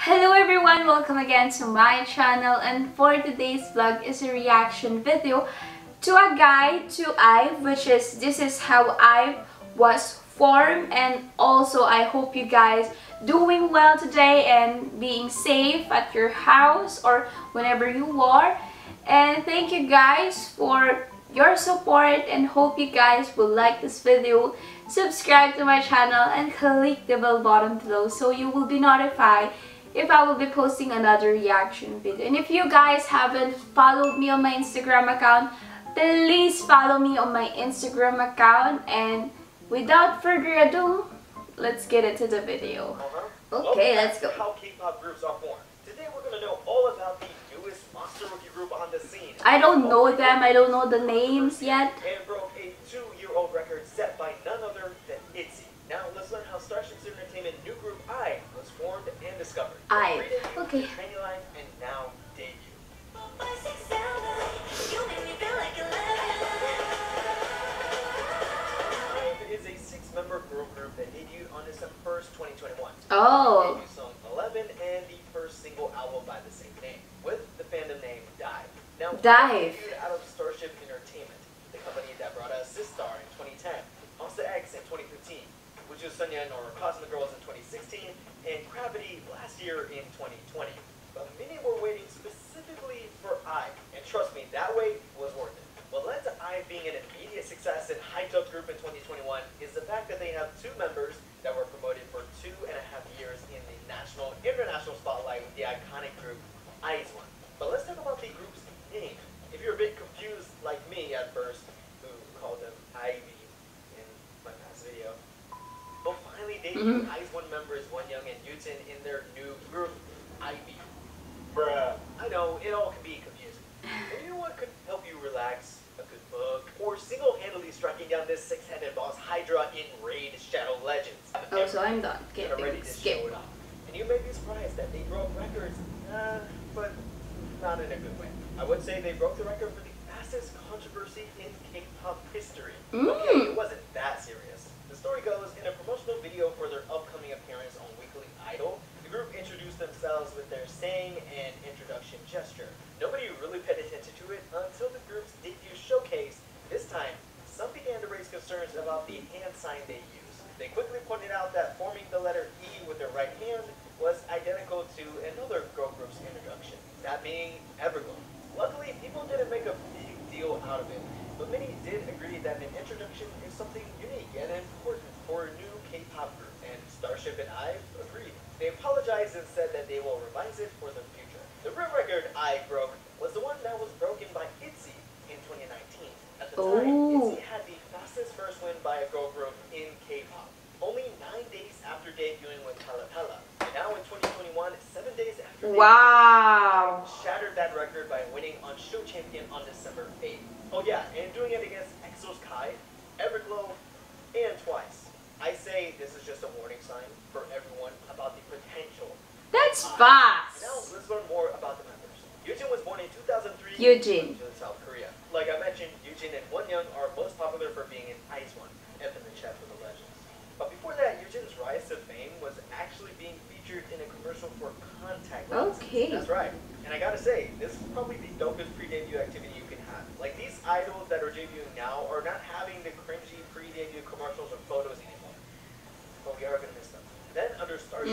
Hello everyone! Welcome again to my channel, and for today's vlog is a reaction video to a guide to IVE, which is this is how IVE was formed. And also I hope you guys doing well today and being safe at your house or whenever you are. And thank you guys for your support, and hope you guys will like this video, subscribe to my channel, and click the bell button below so you will be notified if I will be posting another reaction video. And if you guys haven't followed me on my Instagram account, please follow me on my Instagram account. And without further ado, let's get into the video. Okay, let's go. How K-pop groups are formed. Today we're gonna know all about the newest monster rookie group on the scene. I don't know them. I don't know the names yet. And broke a 2-year-old record set by none other than ITZY. Now let's learn how Starship's Entertainment new group IVE was formed and discovered. IVE. Okay. Training Life and now debut. IVE is a 6-member girl group that debuted on December 1st, 2021. Oh. Debut song 11 and the first single album by the same name, with the fandom name DIVE. Now, DIVE. Debuted out of Starship Entertainment, the company that brought us Sistar in 2010, Monster X in 2015, WONYOUNG or Cosmic Girls in 2016, and Gravity last year in 2020. But many were waiting specifically for IVE, and trust me, that wait was worth it. What led to IVE being an immediate success and hyped up group in 2021 is the fact that they have 2 members that were promoted for 2.5 years in the international spotlight with the iconic group IZ*ONE. But let's talk about the group's name. If you're a bit confused like me at first, who called them IVE in my past video, but finally debuted IZ*ONE members WONYOUNG and YUJIN in their new group, IVE. Bruh, I know, it all can be confusing. But you know what could help you relax? A good book, or single-handedly striking down this 6-headed boss Hydra in Raid Shadow Legends. Oh, so I'm done. Get ready to skip. show it off. And you may be surprised that they broke records, but not in a good way. I would say they broke the record for the fastest controversy in K-pop history. Okay, it wasn't that serious. The story goes, in a promotional video for their upcoming appearance on Weekly Idol, the group introduced themselves with their saying and introduction gesture. Nobody really paid attention to it until the group's debut showcase. This time, some began to raise concerns about the hand sign they used. They quickly pointed out that forming the letter E with their right hand was identical to another girl group's introduction, that being Everglow. Luckily, people didn't make a big deal out of it, but many did agree that an introduction is something unique and important for a new K-pop group, and Starship and IVE agreed. They apologized and said that they will revise it for the future. The real record IVE broke was the one that was broken by ITZY in 2019. At the time, ITZY had the fastest first win by a girl group in K-pop, only 9 days after debuting with Pella Pella. And now in 2021, 7 days after Wow. IVE shattered that record by winning on Show Champion on December 8th. Oh yeah, and doing it against EXO's Kai, Everglow, and Twice. I say this is just a warning sign for everyone about the potential. That's fast. Now let's learn more about the members. YUJIN was born in 2003 YUJIN. in South Korea. Like I mentioned, YUJIN and WONYOUNG are most popular for being in IZ*ONE, F in the chat for the legends. But before that, YUJIN's rise to fame was actually being featured in a commercial for contact lenses. Okay. That's right. And I gotta say, this is probably the dopest pre-debut activity you can have. Like, these idols that are debuting now are not having the cringy pre-debut commercials or photos anymore. But we are gonna miss them. Then under Starship,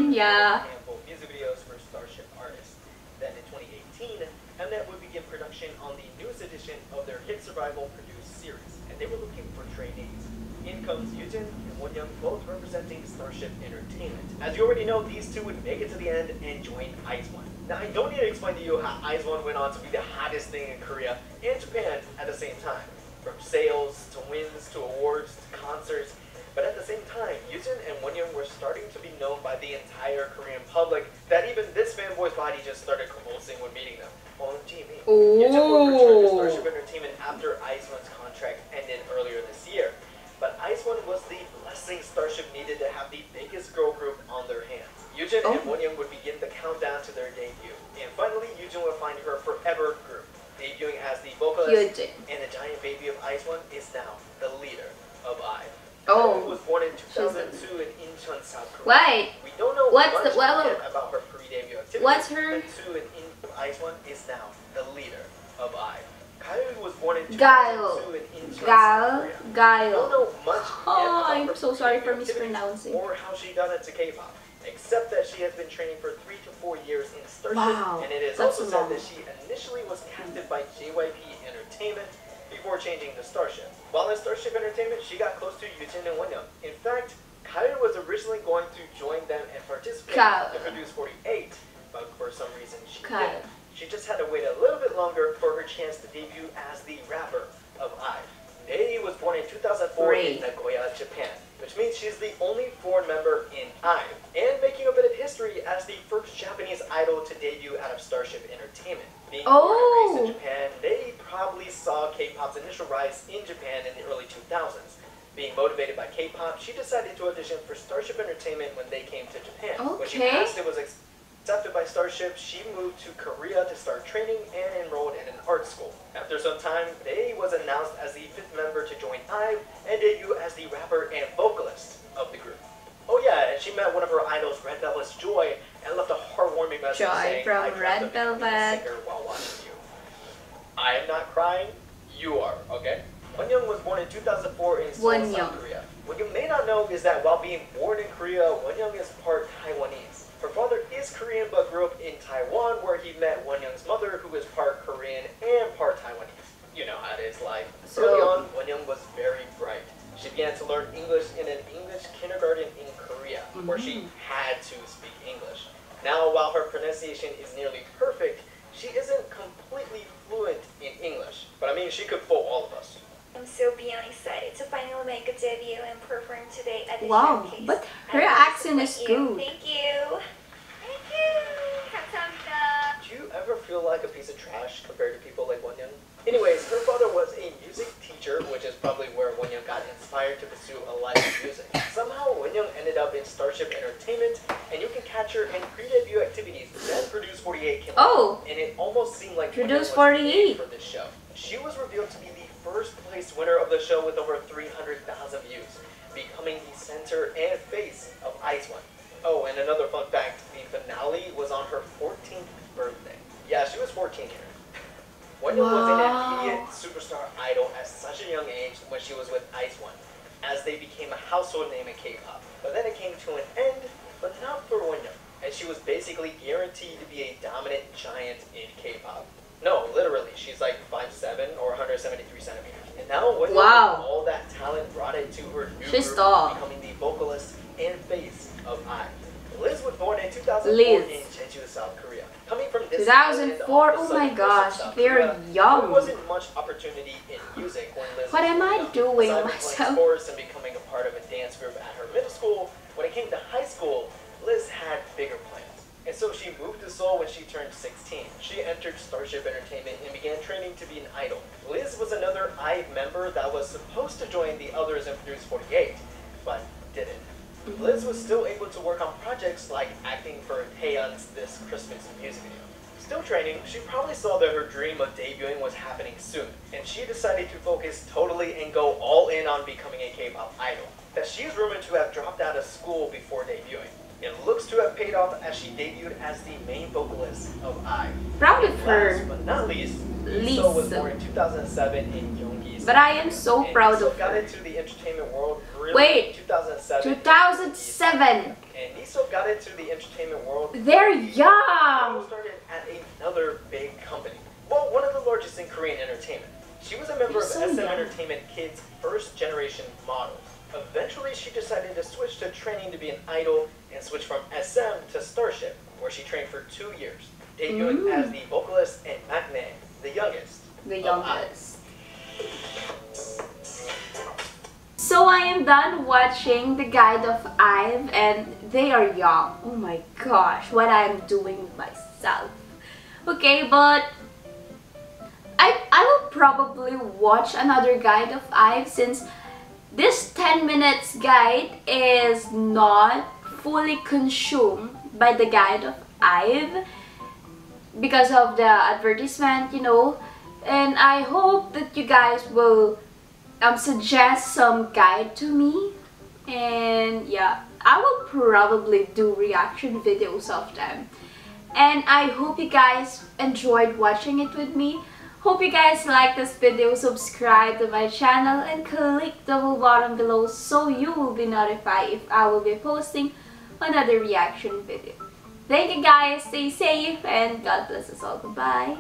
yeah. handful of music videos for Starship artists. Then in 2018, Mnet would begin production on the newest edition of their hit survival produced series, and they were looking for trainees. In comes YUJIN and WONYOUNG, both representing Starship Entertainment. As you already know, these 2 would make it to the end and join IZ*ONE. Now, I don't need to explain to you how IZ*ONE went on to be the hottest thing in Korea and Japan at the same time. From sales, to wins, to awards, to concerts. But at the same time, YUJIN and WONYOUNG were starting to be known by the entire Korean public that even this fanboy's body just started convulsing when meeting them. YUJIN would return to Starship Entertainment after IZ*ONE's contract ended earlier this year. But IZ*ONE was the blessing Starship needed to have the biggest girl group on their hands. YUJIN and WONYOUNG would begin the countdown to their debut. And finally, YUJIN would find her forever group. Debuting as the vocalist and the giant baby of IZ*ONE is now the leader of IVE. Kylie was born in 2002 in Incheon, South Korea. Wait. We don't know What's much the well? about her pre-debut activities. What's her? Two in IVE is now the leader of IVE. Kylie was born in 2002 GAEUL. in Incheon, South Korea. We don't GAEUL. know much yet about I'm her so sorry for pre-debut activities mispronouncing. or how she got into K-pop, except that she has been training for 3 to 4 years in Starship, Wow, and it is that's also long. said that she initially was casted by JYP Entertainment before changing to Starship. While in Starship Entertainment, she got close to YUJIN and WONYOUNG. In fact, Kylie was originally going to join them and participate in Produce 48, but for some reason she didn't. She just had to wait a little bit longer for her chance to debut as the rapper of IVE. Nae was born in 2004 in Nagoya, Japan, which means she's the only foreign member in IVE, and making a bit of history as the first Japanese idol to debut out of Starship Entertainment. Being born and raised in Japan, Nae probably saw K-pop's initial rise in Japan in the early 2000s. Being motivated by K-pop, she decided to audition for Starship Entertainment when they came to Japan. When she passed and was accepted by Starship, she moved to Korea to start training and enrolled in an art school. After some time, Nae was announced as the 5th member to join IVE and debut as the rapper and vocalist of the group. Oh yeah, and she met one of her idols, Red Velvet's Joy, and left a heartwarming message saying, from "I dreamt Red of becoming a Velvet. singer while watching you." I am not crying, you are, okay? WONYOUNG was born in 2004 in Seoul, South Korea. What you may not know is that while being born in Korea, WONYOUNG is part Taiwanese. Her father is Korean but grew up in Taiwan, where he met WONYOUNG's mother, who is part Korean and part Taiwanese. You know how it is like. Early on, WONYOUNG was very bright. She began to learn English in an English kindergarten in Korea, where she had to speak English. Now, while her pronunciation is nearly perfect, she isn't completely fluent in English. But I mean, she could fool all of us. I'm so beyond excited to finally make a debut and perform today at the Wow, showcase. but her accent is good. Thank you. Thank you. 감사합니다. Do you ever feel like a piece of trash compared to people like WONYOUNG? Anyways, her father was a music teacher, which is probably where WONYOUNG got inspired to pursue a life of music. Somehow, WONYOUNG ended up in Starship Entertainment, and you can catch her in pre-debut activities. Then Produce 48 came out, and it almost seemed like Produce WONYOUNG was 48 made for this show. She was revealed to be the first place winner of the show with over 300,000 views, becoming the center and face of IVE. Oh, and another fun fact, the finale was on her 14th birthday. Yeah, she was 14 here. WONYOUNG was an immediate superstar idol at such a young age when she was with IVE, as they became a household name in K-pop. But then it came to an end, but not for WONYOUNG, and she was basically guaranteed to be a dominant giant in K-pop. No, literally, she's like 5'7" or 173 centimeters. And now, with all that talent, brought it to her new group, becoming the vocalist and face of IVE. Liz was born in 2004 in Jeju, South Korea. Coming from this 2004, oh my gosh, they're young. There wasn't much opportunity in music when Liz What was am I young. doing Aside from myself? playing sports and becoming a part of a dance group at her middle school, when it came to high school, Liz had bigger plans. And so she moved to Seoul when she turned 16. She entered Starship Entertainment and began training to be an idol. Liz was another IVE member that was supposed to join the others in Produce 48, but didn't. Liz was still able to work on projects like acting for Taeyeon's This Christmas music video. Still training, she probably saw that her dream of debuting was happening soon, and she decided to focus totally and go all in on becoming a K-pop idol. That she is rumored to have dropped out of school before debuting. It looks to have paid off as she debuted as the main vocalist of IVE. Proud of her. Last but not least, LEESEO was born in 2007 in Gyeonggi. But I am so proud of got her. into the entertainment world really Wait, in 2007. 2007. And LEESEO got into the entertainment world. They're young. Started at another big company. Well, one of the largest in Korean entertainment. She was a member of SM Entertainment Kids' first generation models. Eventually, she decided to switch to training to be an idol and switch from SM to Starship, where she trained for 2 years, debuting as the vocalist and maknae, the youngest. The youngest. So I am done watching the guide of IVE, and they are young. Oh my gosh, what I'm doing with myself. Okay, but I will probably watch another guide of IVE, since this 10 minutes guide is not fully consumed by the guide of IVE because of the advertisement, you know. And I hope that you guys will suggest some guide to me, and yeah, I will probably do reaction videos of them. And I hope you guys enjoyed watching it with me. Hope you guys like this video, subscribe to my channel, and click the bell button below so you will be notified if I will be posting another reaction video. Thank you guys, stay safe, and God bless us all. Goodbye.